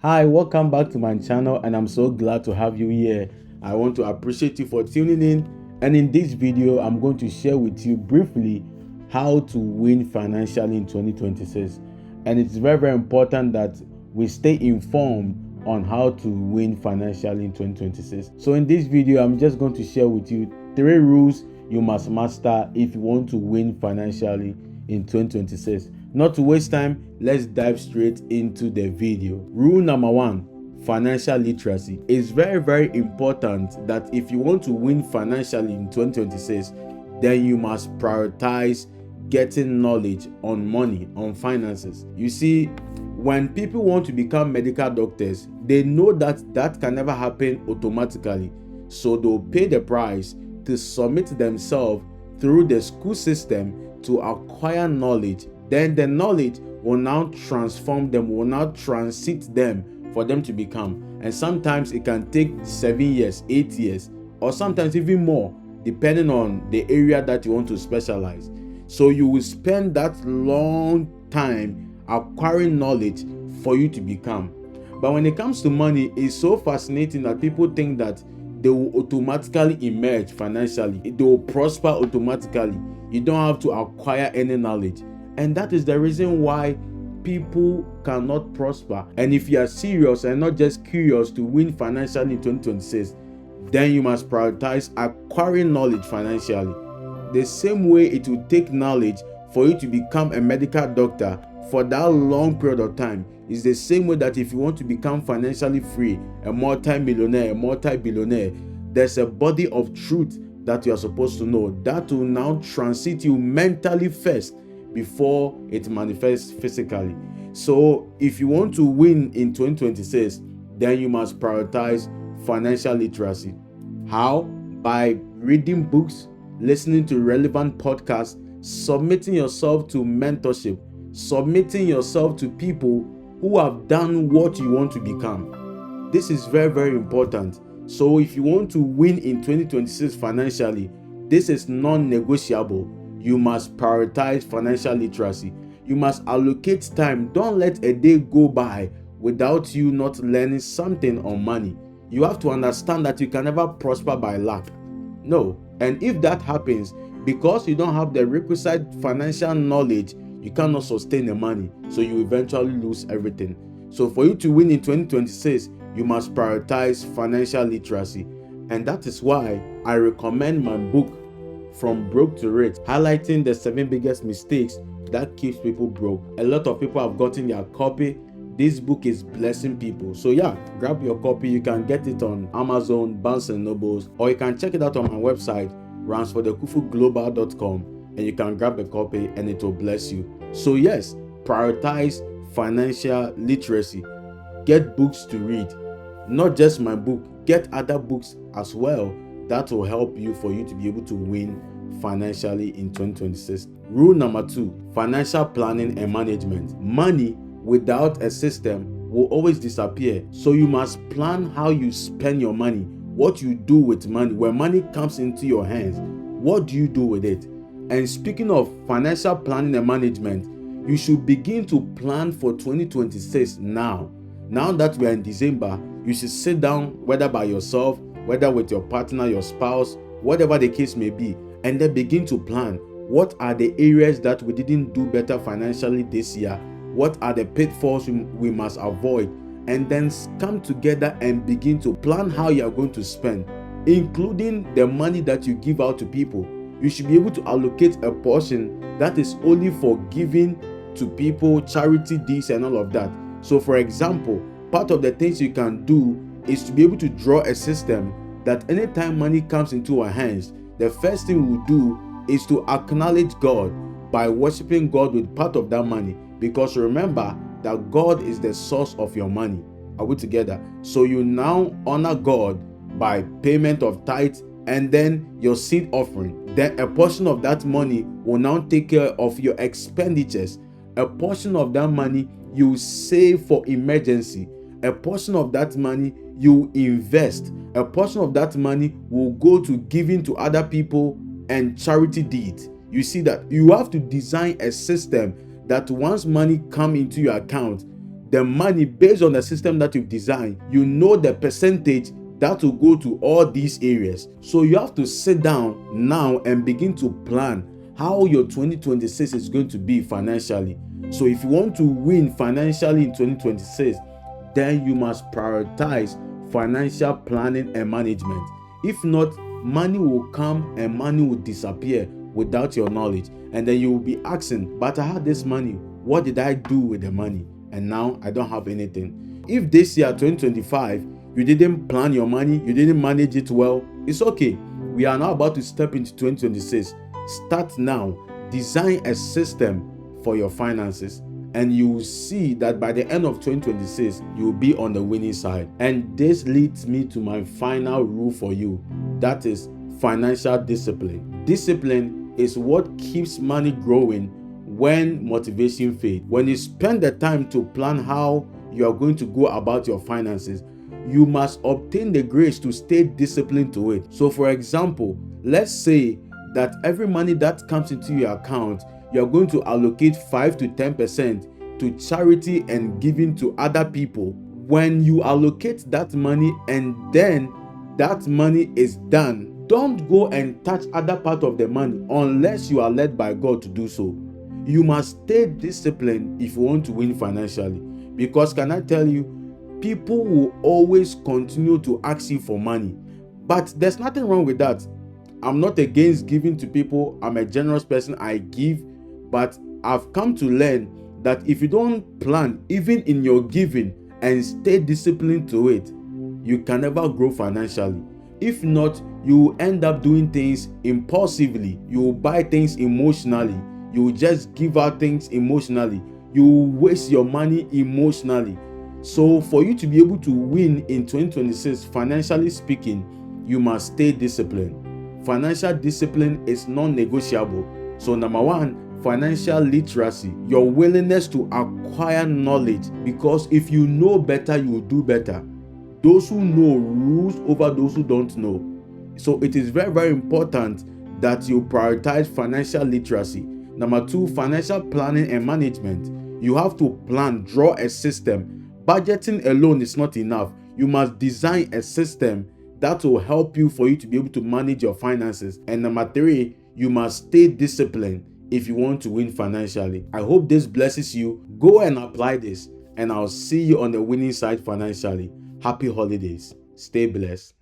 Hi, welcome back to my channel, and I'm so glad to have you here. I want to appreciate you for tuning in, and in this video I'm going to share with you briefly how to win financially in 2026. And it's very important that we stay informed on how to win financially in 2026. So in this video I'm just going to share with you 3 rules you must master if you want to win financially in 2026. Not to waste time, let's dive straight into the video. Rule number 1: financial literacy. It's very important that if you want to win financially in 2026, then you must prioritize getting knowledge on money, on finances. You see, when people want to become medical doctors, they know that that can never happen automatically. So they'll pay the price to submit themselves through the school system to acquire knowledge. Then the knowledge will now transform them, will now transit them for them to become. And sometimes it can take 7 years, 8 years, or sometimes even more, depending on the area that you want to specialize. So you will spend that long time acquiring knowledge for you to become. But when it comes to money, it's so fascinating that people think that they will automatically emerge financially. They will prosper automatically. You don't have to acquire any knowledge. And that is the reason why people cannot prosper. And if you are serious and not just curious to win financially in 2026, then you must prioritize acquiring knowledge financially. The same way it will take knowledge for you to become a medical doctor for that long period of time is the same way that if you want to become financially free, a multi-millionaire, a multi-billionaire, there's a body of truth that you are supposed to know that will now transit you mentally first before it manifests physically. So if you want to win in 2026, then you must prioritize financial literacy. How? By reading books, listening to relevant podcasts, submitting yourself to mentorship, submitting yourself to people who have done what you want to become. This is very important. So if you want to win in 2026 financially, this is non-negotiable. You must prioritize financial literacy. You must allocate time. Don't let a day go by without you not learning something on money. You have to understand that you can never prosper by lack. No. And if that happens, because you don't have the requisite financial knowledge, you cannot sustain the money. So you eventually lose everything. So for you to win in 2026, you must prioritize financial literacy. And that is why I recommend my book, From Broke to Rich, highlighting the 7 biggest mistakes that keeps people broke. A lot of people have gotten their copy. This book is blessing people. So yeah, grab your copy. You can get it on Amazon, Barnes and Nobles, or you can check it out on my website, ransfordekufuglobal.com, and you can grab a copy and it will bless you. So yes, prioritize financial literacy. Get books to read. Not just my book, get other books as well that will help you for you to be able to win financially in 2026. Rule number 2: financial planning and management. Money without a system will always disappear. So you must plan how you spend your money, what you do with money. When money comes into your hands, what do you do with it? And speaking of financial planning and management, you should begin to plan for 2026 now. Now that we are in December, you should sit down, whether by yourself, whether with your partner, your spouse, whatever the case may be, and then begin to plan. What are the areas that we didn't do better financially this year? What are the pitfalls we must avoid? And then come together and begin to plan how you are going to spend, including the money that you give out to people. You should be able to allocate a portion that is only for giving to people, charity deeds and all of that. So for example, part of the things you can do is to be able to draw a system that anytime money comes into our hands, the first thing we'll do is to acknowledge God by worshiping God with part of that money. Because remember that God is the source of your money. Are we together? So you now honor God by payment of tithe and then your seed offering. Then a portion of that money will now take care of your expenditures. A portion of that money you save for emergency. A portion of that money you invest. A portion of that money will go to giving to other people and charity deeds. You see that you have to design a system that once money come into your account, the money based on the system that you've designed. You know the percentage that will go to all these areas. So you have to sit down now and begin to plan how your 2026 is going to be financially. So if you want to win financially in 2026, then you must prioritize financial planning and management. If not, money will come and money will disappear without your knowledge, and then you will be asking, but I had this money, what did I do with the money? And now I don't have anything. If this year 2025 you didn't plan your money, you didn't manage it well, it's okay. We are now about to step into 2026. Start now. Design a system for your finances, and you will see that by the end of 2026 you will be on the winning side. And this leads me to my final rule for you, that is financial discipline. Discipline is what keeps money growing when motivation fades. When you spend the time to plan how you are going to go about your finances, you must obtain the grace to stay disciplined to it. So for example, let's say that every money that comes into your account, you are going to allocate 5 to 10% to charity and giving to other people. When you allocate that money and then that money is done, don't go and touch other part of the money unless you are led by God to do so. You must stay disciplined if you want to win financially, because can I tell you, people will always continue to ask you for money, but there's nothing wrong with that. I'm not against giving to people. I'm a generous person. I give, but I've come to learn that if you don't plan even in your giving and stay disciplined to it, you can never grow financially. If not, you will end up doing things impulsively. You will buy things emotionally. You will just give out things emotionally. You will waste your money emotionally. So for you to be able to win in 2026, financially speaking, you must stay disciplined. Financial discipline is non-negotiable. So number one, financial literacy, your willingness to acquire knowledge, because if you know better, you will do better. Those who know rules over those who don't know. So it is very, very important that you prioritize financial literacy. Number two, financial planning and management. You have to plan, draw a system. Budgeting alone is not enough. You must design a system that will help you for you to be able to manage your finances. And number three, you must stay disciplined if you want to win financially. I hope this blesses you. Go and apply this, and I'll see you on the winning side financially. Happy holidays. Stay blessed.